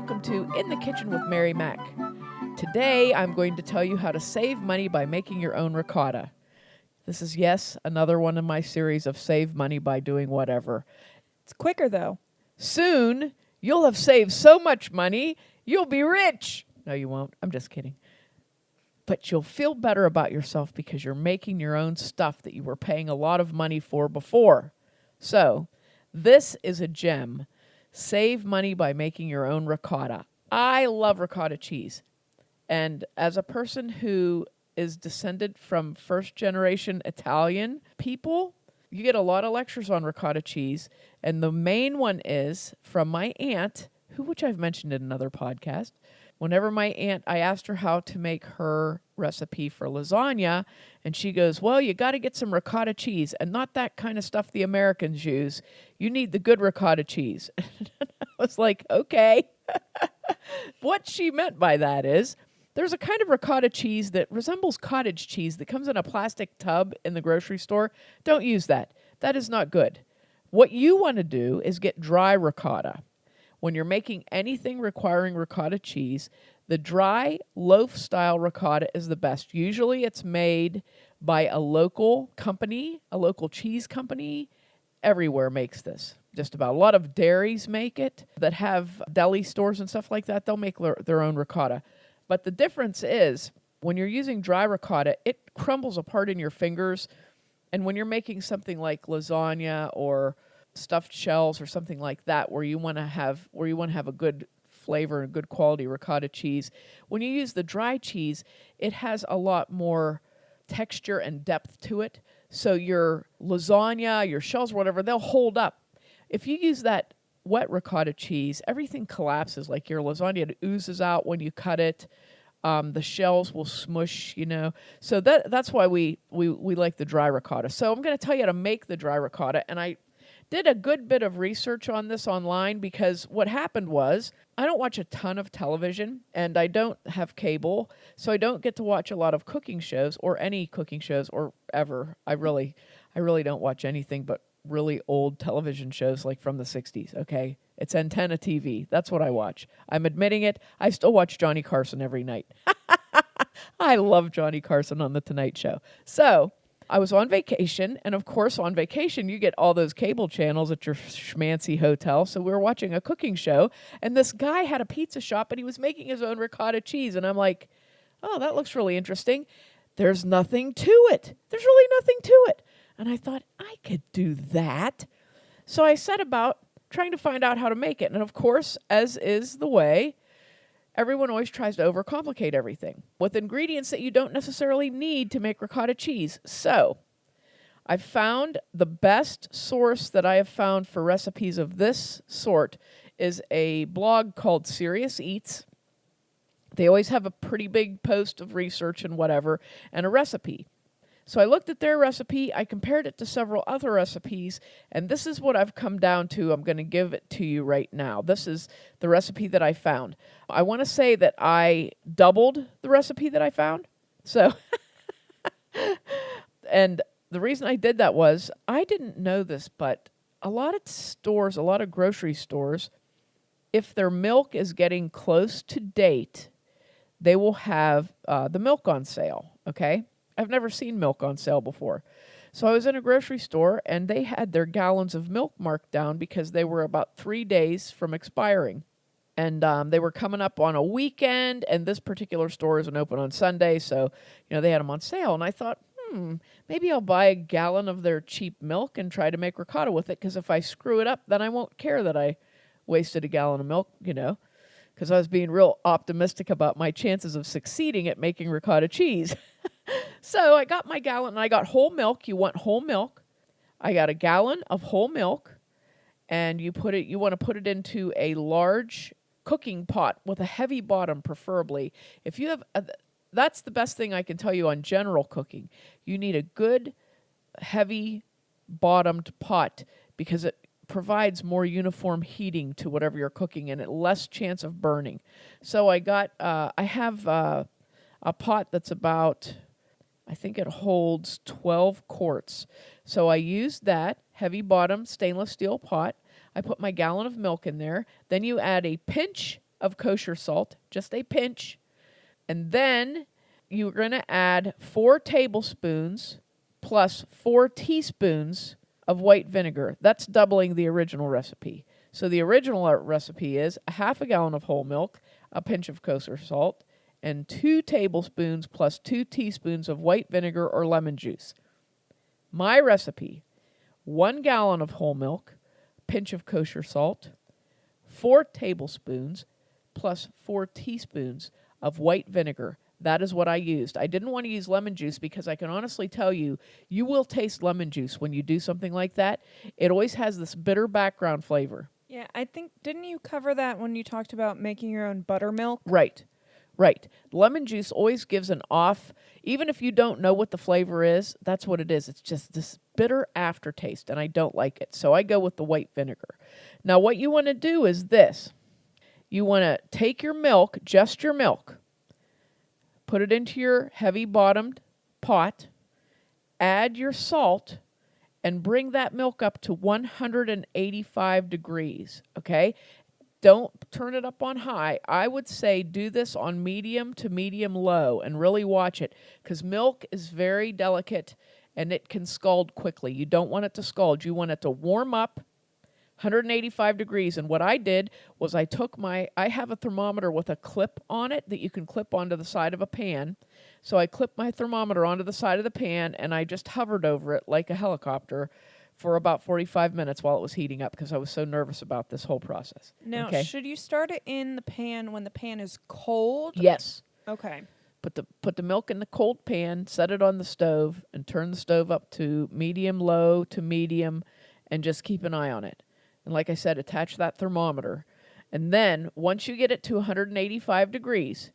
welcome to In the Kitchen with Mary Mac. Today, I'm going to tell you how to save money by making your own ricotta. This is, yes, another one in my series of save money by doing whatever. It's quicker, though. Soon, you'll have saved so much money, you'll be rich. No, you won't. I'm just kidding. But you'll feel better about yourself because you're making your own stuff that you were paying a lot of money for before. So, this is a gem. Save money by making your own ricotta. I love ricotta cheese. And as a person who is descended from first-generation Italian people, you get a lot of lectures on ricotta cheese. And the main one is from my aunt, which I've mentioned in another podcast. Whenever I asked her how to make her recipe for lasagna, and she goes, well, you got to get some ricotta cheese, and not that kind of stuff the Americans use. You need the good ricotta cheese. I was like, okay. What she meant by that is, there's a kind of ricotta cheese that resembles cottage cheese that comes in a plastic tub in the grocery store. Don't use that. That is not good. What you want to do is get dry ricotta. When you're making anything requiring ricotta cheese, the dry loaf-style ricotta is the best. Usually it's made by a local company, a local cheese company. Everywhere makes this. Just about. A lot of dairies make it that have deli stores and stuff like that. They'll make their own ricotta. But the difference is when you're using dry ricotta, it crumbles apart in your fingers. And when you're making something like lasagna or stuffed shells or something like that, where you want to have a good flavor and good quality ricotta cheese, when you use the dry cheese, it has a lot more texture and depth to it. So your lasagna, your shells, whatever, they'll hold up. If you use that wet ricotta cheese, everything collapses. Like your lasagna, it oozes out when you cut it. The shells will smush, So that's why we like the dry ricotta. So I'm going to tell you how to make the dry ricotta, and I did a good bit of research on this online because what happened was I don't watch a ton of television and I don't have cable, so I don't get to watch a lot of cooking shows or any cooking shows or ever. I really don't watch anything but really old television shows like from the 60s, okay? It's antenna TV. That's what I watch. I'm admitting it. I still watch Johnny Carson every night. I love Johnny Carson on The Tonight Show. So I was on vacation, and of course on vacation you get all those cable channels at your schmancy hotel, so we were watching a cooking show, and this guy had a pizza shop, and he was making his own ricotta cheese, and I'm like, oh, that looks really interesting. There's nothing to it. There's really nothing to it. And I thought, I could do that. So I set about trying to find out how to make it, and of course, as is the way, everyone always tries to overcomplicate everything with ingredients that you don't necessarily need to make ricotta cheese. So I found the best source that I have found for recipes of this sort is a blog called Serious Eats. They always have a pretty big post of research and whatever, and a recipe. So I looked at their recipe, I compared it to several other recipes, and this is what I've come down to. I'm going to give it to you right now. This is the recipe that I found. I want to say that I doubled the recipe that I found. So, and the reason I did that was, I didn't know this, but a lot of stores, a lot of grocery stores, if their milk is getting close to date, they will have the milk on sale, okay? I've never seen milk on sale before. So I was in a grocery store, and they had their gallons of milk marked down because they were about 3 days from expiring. And they were coming up on a weekend, and this particular store isn't open on Sunday, so they had them on sale. And I thought, maybe I'll buy a gallon of their cheap milk and try to make ricotta with it, because if I screw it up, then I won't care that I wasted a gallon of milk, because I was being real optimistic about my chances of succeeding at making ricotta cheese. So I got my gallon, and I got whole milk. You want whole milk. I got a gallon of whole milk, and you want to put it into a large cooking pot with a heavy bottom, preferably. If you have, that's the best thing I can tell you on general cooking. You need a good, heavy bottomed pot because it provides more uniform heating to whatever you're cooking and less chance of burning. So I have a pot that's about, I think it holds 12 quarts. So I used that heavy bottom stainless steel pot. I put my gallon of milk in there. Then you add a pinch of kosher salt, just a pinch. And then you're going to add 4 tablespoons plus 4 teaspoons of white vinegar. That's doubling the original recipe. So the original recipe is a half a gallon of whole milk, a pinch of kosher salt, and 2 tablespoons plus 2 teaspoons of white vinegar or lemon juice. My recipe, 1 gallon of whole milk, pinch of kosher salt, 4 tablespoons plus 4 teaspoons of white vinegar. That is what I used. I didn't want to use lemon juice because I can honestly tell you, you will taste lemon juice when you do something like that. It always has this bitter background flavor. Yeah, I think, didn't you cover that when you talked about making your own buttermilk? Right. Lemon juice always gives an off, even if you don't know what the flavor is, that's what it is. It's just this bitter aftertaste, and I don't like it. So I go with the white vinegar. Now, what you want to do is this. You want to take your milk, just your milk, put it into your heavy-bottomed pot, add your salt, and bring that milk up to 185 degrees, okay? Don't turn it up on high. I would say do this on medium to medium low and really watch it because milk is very delicate and it can scald quickly. You don't want it to scald. You want it to warm up 185 degrees. And what I did was I have a thermometer with a clip on it that you can clip onto the side of a pan. So I clipped my thermometer onto the side of the pan and I just hovered over it like a helicopter for about 45 minutes while it was heating up because I was so nervous about this whole process. Now, okay? Should you start it in the pan when the pan is cold? Yes. Okay. Put the milk in the cold pan, set it on the stove, and turn the stove up to medium, low to medium, and just keep an eye on it. And like I said, attach that thermometer. And then, once you get it to 185 degrees,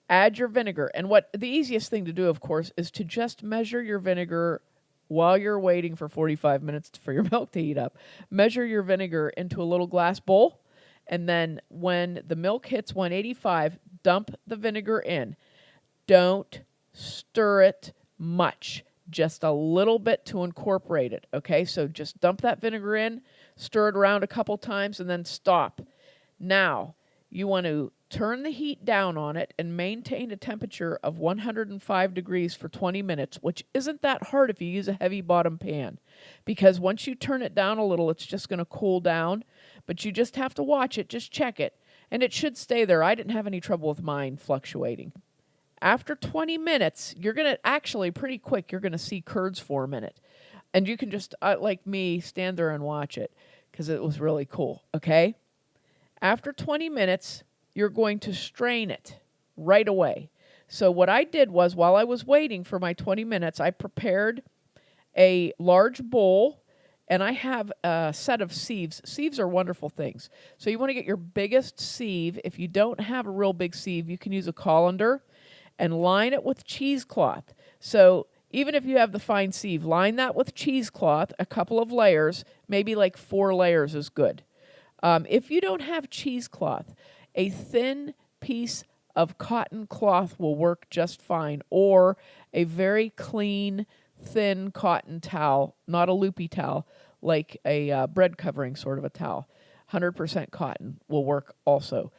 add your vinegar. And the easiest thing to do, of course, is to just measure your vinegar while you're waiting for 45 minutes for your milk to heat up. Measure your vinegar into a little glass bowl. And then when the milk hits 185, dump the vinegar in. Don't stir it much. Just a little bit to incorporate it, okay? So just dump that vinegar in, stir it around a couple times, and then stop. Now, you want to turn the heat down on it and maintain a temperature of 105 degrees for 20 minutes, which isn't that hard if you use a heavy bottom pan, because once you turn it down a little, it's just going to cool down, but you just have to watch it, just check it, and it should stay there. I didn't have any trouble with mine fluctuating. After 20 minutes, you're going to actually pretty quick, you're going to see curds form in it. And you can just, like me, stand there and watch it because it was really cool, okay? After 20 minutes, you're going to strain it right away. So what I did was, while I was waiting for my 20 minutes, I prepared a large bowl, and I have a set of sieves. Sieves are wonderful things. So you want to get your biggest sieve. If you don't have a real big sieve, you can use a colander and line it with cheesecloth. So even if you have the fine sieve, line that with cheesecloth, a couple of layers, maybe like 4 layers is good. If you don't have cheesecloth, a thin piece of cotton cloth will work just fine, or a very clean, thin cotton towel, not a loopy towel, like a bread covering sort of a towel. 100% cotton will work also.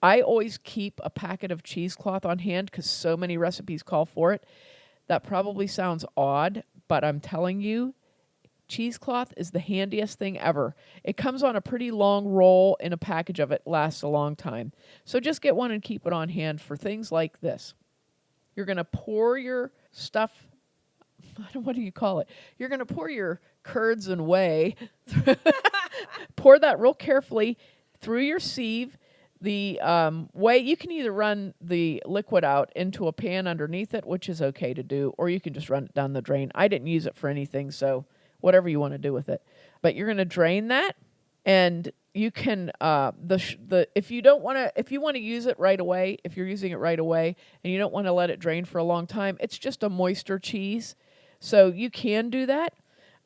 I always keep a packet of cheesecloth on hand because so many recipes call for it. That probably sounds odd, but I'm telling you, cheesecloth is the handiest thing ever. It comes on a pretty long roll in a package of it, lasts a long time. So just get one and keep it on hand for things like this. You're going to pour your stuff, what do you call it? You're going to pour your curds and whey, pour that real carefully through your sieve. The whey, you can either run the liquid out into a pan underneath it, which is okay to do, or you can just run it down the drain. I didn't use it for anything, so whatever you want to do with it. But you're going to drain that, and you can if you want to use it right away, if you're using it right away and you don't want to let it drain for a long time, it's just a moister cheese, so you can do that.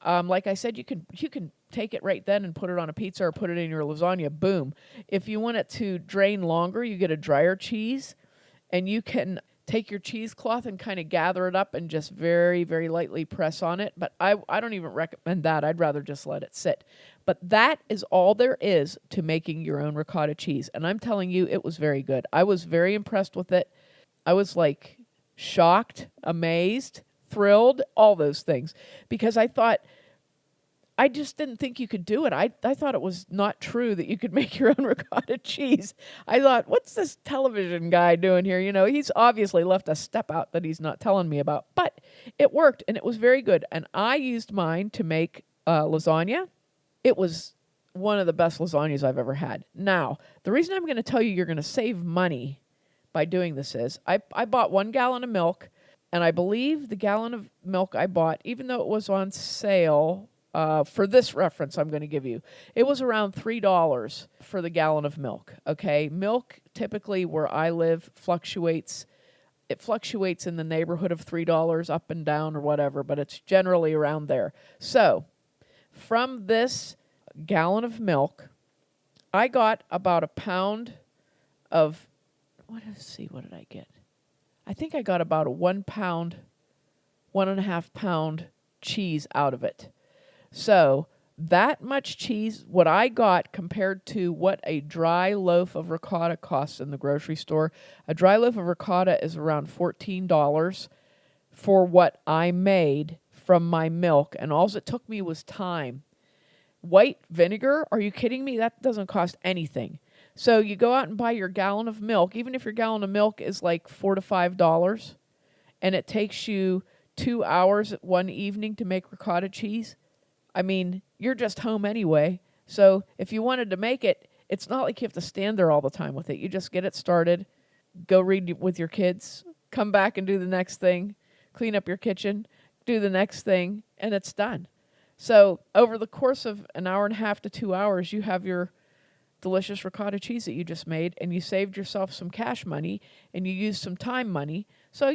Like I said, you can take it right then and put it on a pizza or put it in your lasagna. Boom. If you want it to drain longer, you get a drier cheese, and you can take your cheesecloth and kind of gather it up and just very, very lightly press on it. But I don't even recommend that. I'd rather just let it sit. But that is all there is to making your own ricotta cheese. And I'm telling you, it was very good. I was very impressed with it. I was like shocked, amazed, thrilled, all those things. Because I just didn't think you could do it. I thought it was not true that you could make your own ricotta cheese. I thought, what's this television guy doing here? He's obviously left a step out that he's not telling me about. But it worked, and it was very good. And I used mine to make lasagna. It was one of the best lasagnas I've ever had. Now, the reason I'm going to tell you you're going to save money by doing this is I bought 1 gallon of milk, and I believe the gallon of milk I bought, even though it was on sale, for this reference I'm going to give you, it was around $3 for the gallon of milk. Okay, milk typically where I live fluctuates. It fluctuates in the neighborhood of $3 up and down or whatever, but it's generally around there. So from this gallon of milk, I got about a pound of, what did I get? I think I got about a 1 pound, 1.5 pound cheese out of it. So that much cheese, what I got compared to what a dry loaf of ricotta costs in the grocery store, a dry loaf of ricotta is around $14 for what I made from my milk, and all it took me was time. White vinegar, are you kidding me? That doesn't cost anything. So you go out and buy your gallon of milk, even if your gallon of milk is like $4 to $5, and it takes you 2 hours one evening to make ricotta cheese. I mean, you're just home anyway. So if you wanted to make it, it's not like you have to stand there all the time with it. You just get it started, go read with your kids, come back and do the next thing, clean up your kitchen, do the next thing, and it's done. So over the course of an hour and a half to 2 hours, you have your delicious ricotta cheese that you just made, and you saved yourself some cash money, and you used some time money. So,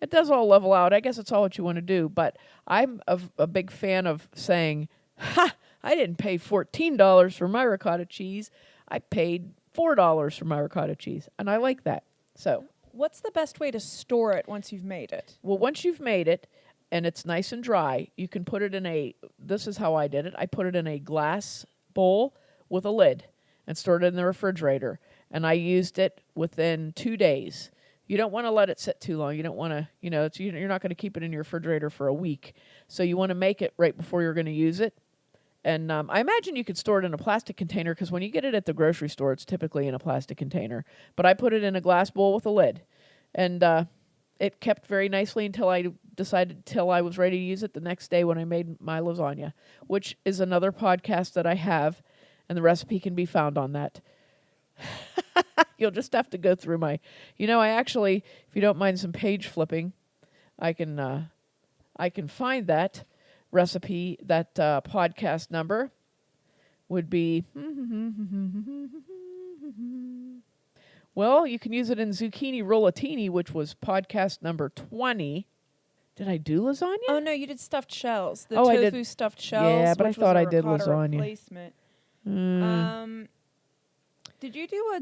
it does all level out. I guess it's all what you want to do. But I'm a big fan of saying, I didn't pay $14 for my ricotta cheese. I paid $4 for my ricotta cheese. And I like that. So, What's the best way to store it once you've made it? well, once you've made it and it's nice and dry, you can put it in this is how I did it. I put it in a glass bowl with a lid and stored it in the refrigerator. And I used it within 2 days. You don't want to let it sit too long. You don't want to, you're not going to keep it in your refrigerator for a week. So you want to make it right before you're going to use it. And I imagine you could store it in a plastic container because when you get it at the grocery store, it's typically in a plastic container. But I put it in a glass bowl with a lid. And it kept very nicely until I was ready to use it the next day when I made my lasagna, which is another podcast that I have. And the recipe can be found on that. You'll just have to go through I actually, if you don't mind some page flipping, I can find that recipe. That podcast number would be, well, you can use it in zucchini rollatini, which was podcast number 20. Did I do lasagna? Oh, no, you did stuffed shells. The I tofu did. stuffed shells. Yeah, but I which thought was I did ricotta lasagna. Replacement. Did you do a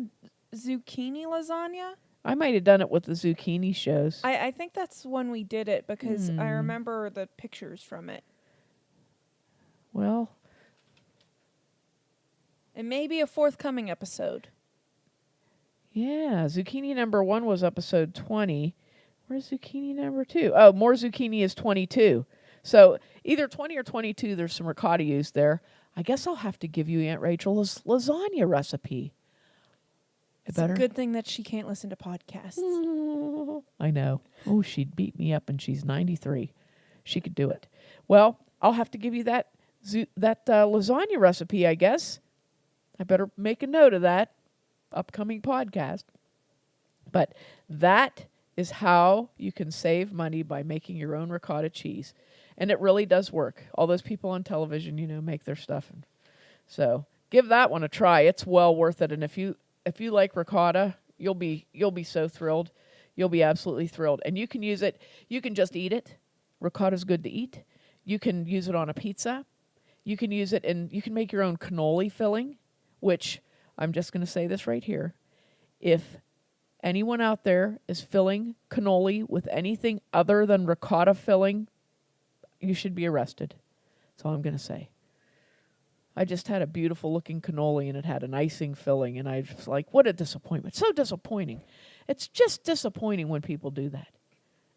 zucchini lasagna? I might have done it with the zucchini shows. I think that's when we did it because I remember the pictures from it. Well, It may be a forthcoming episode. yeah, zucchini number 1 was episode 20. Where's zucchini number 2? Oh, more zucchini is 22. So either 20 or 22, there's some ricotta used there. I guess I'll have to give you Aunt Rachel's lasagna recipe. It's a good thing that she can't listen to podcasts. I know. Oh, she'd beat me up, and she's 93. She could do it. Well, I'll have to give you that lasagna recipe, I guess. I better make a note of that upcoming podcast. But that is how you can save money by making your own ricotta cheese. And it really does work. All those people on television, make their stuff. So give that one a try. It's well worth it. And if you like ricotta, you'll be so thrilled. You'll be absolutely thrilled. And you can use it. You can just eat it. Ricotta's good to eat. You can use it on a pizza. You can use it you can make your own cannoli filling, which I'm just going to say this right here. If anyone out there is filling cannoli with anything other than ricotta filling, you should be arrested. That's all I'm going to say. I just had a beautiful looking cannoli and it had an icing filling, and I was like, what a disappointment. So disappointing. It's just disappointing when people do that.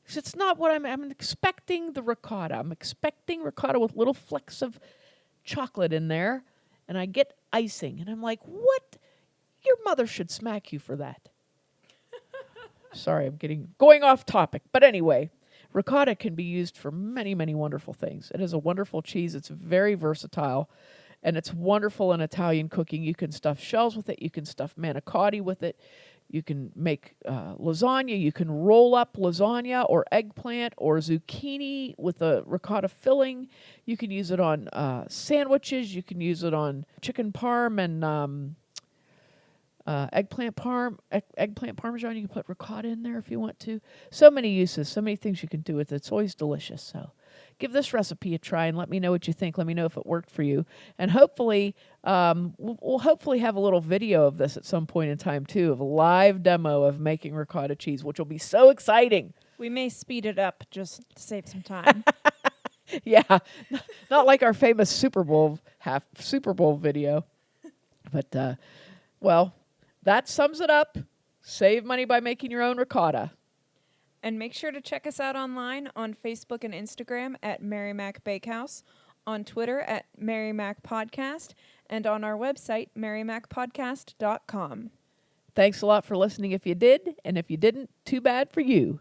'Cause it's not what I'm expecting the ricotta. I'm expecting ricotta with little flecks of chocolate in there, and I get icing. And I'm like, what? Your mother should smack you for that. Sorry, I'm going off topic. But anyway, ricotta can be used for many, many wonderful things. It is a wonderful cheese. It's very versatile. And it's wonderful in Italian cooking. You can stuff shells with it. You can stuff manicotti with it. You can make lasagna. You can roll up lasagna or eggplant or zucchini with a ricotta filling. You can use it on sandwiches. You can use it on chicken parm and eggplant parmesan. You can put ricotta in there if you want to. So many uses, so many things you can do with it. It's always delicious. So give this recipe a try and let me know what you think. Let me know if it worked for you. And hopefully, we'll hopefully have a little video of this at some point in time too, of a live demo of making ricotta cheese, which will be so exciting. We may speed it up just to save some time. Yeah, not like our famous Super Bowl video, but well, that sums it up. Save money by making your own ricotta. And make sure to check us out online on Facebook and Instagram at Mary Mac Bakehouse, on Twitter at Mary Mac Podcast, and on our website, marymacpodcast.com. Thanks a lot for listening if you did, and if you didn't, too bad for you.